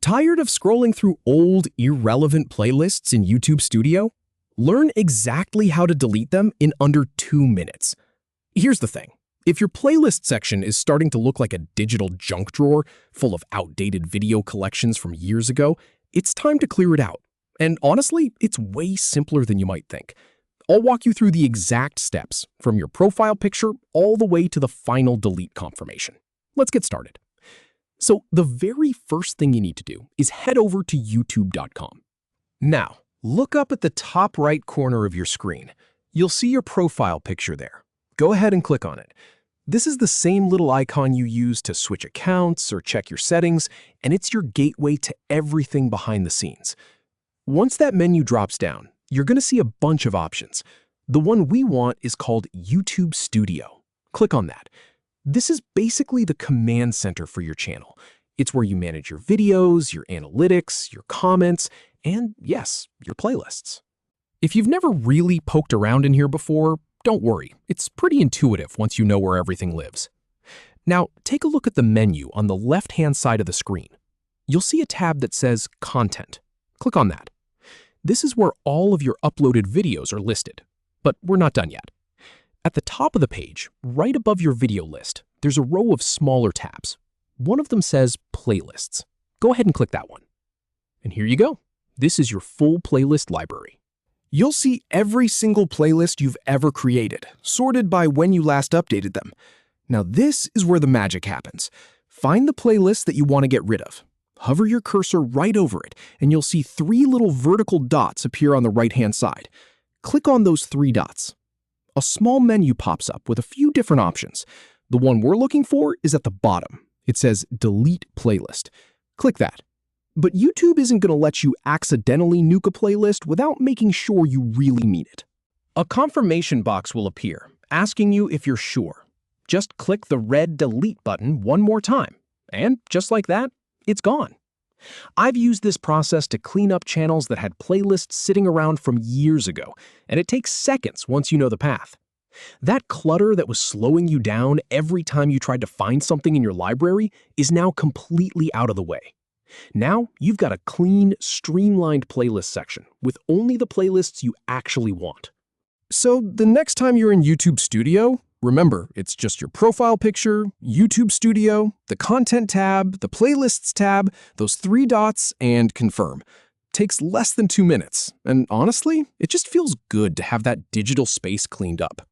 Tired of scrolling through old, irrelevant playlists in YouTube Studio? Learn exactly how to delete them in under 2 minutes. Here's the thing. If your playlist section is starting to look like a digital junk drawer full of outdated video collections from years ago, it's time to clear it out. And honestly, it's way simpler than you might think. I'll walk you through the exact steps, from your profile picture all the way to the final delete confirmation. Let's get started. So the very first thing you need to do is head over to youtube.com. Now, look up at the top right corner of your screen. You'll see your profile picture there. Go ahead and click on it. This is the same little icon you use to switch accounts or check your settings, and it's your gateway to everything behind the scenes. Once that menu drops down, you're going to see a bunch of options. The one we want is called YouTube Studio. Click on that. This is basically the command center for your channel. It's where you manage your videos, your analytics, your comments, and yes, your playlists. If you've never really poked around in here before, don't worry. It's pretty intuitive once you know where everything lives. Now, take a look at the menu on the left-hand side of the screen. You'll see a tab that says Content. Click on that. This is where all of your uploaded videos are listed. But we're not done yet. At the top of the page, right above your video list, there's a row of smaller tabs. One of them says Playlists. Go ahead and click that one. And here you go. This is your full playlist library. You'll see every single playlist you've ever created, sorted by when you last updated them. Now this is where the magic happens. Find the playlist that you want to get rid of. Hover your cursor right over it, and you'll see 3 little vertical dots appear on the right-hand side. Click on those 3 dots. A small menu pops up with a few different options. The one we're looking for is at the bottom. It says Delete Playlist. Click that. But YouTube isn't going to let you accidentally nuke a playlist without making sure you really mean it. A confirmation box will appear, asking you if you're sure. Just click the red Delete button one more time, and just like that, it's gone. I've used this process to clean up channels that had playlists sitting around from years ago, and it takes seconds once you know the path. That clutter that was slowing you down every time you tried to find something in your library is now completely out of the way. Now, you've got a clean, streamlined playlist section with only the playlists you actually want. So the next time you're in YouTube Studio, remember, it's just your profile picture, YouTube Studio, the Content tab, the Playlists tab, those 3 dots, and Confirm. Takes less than 2 minutes, and honestly, it just feels good to have that digital space cleaned up.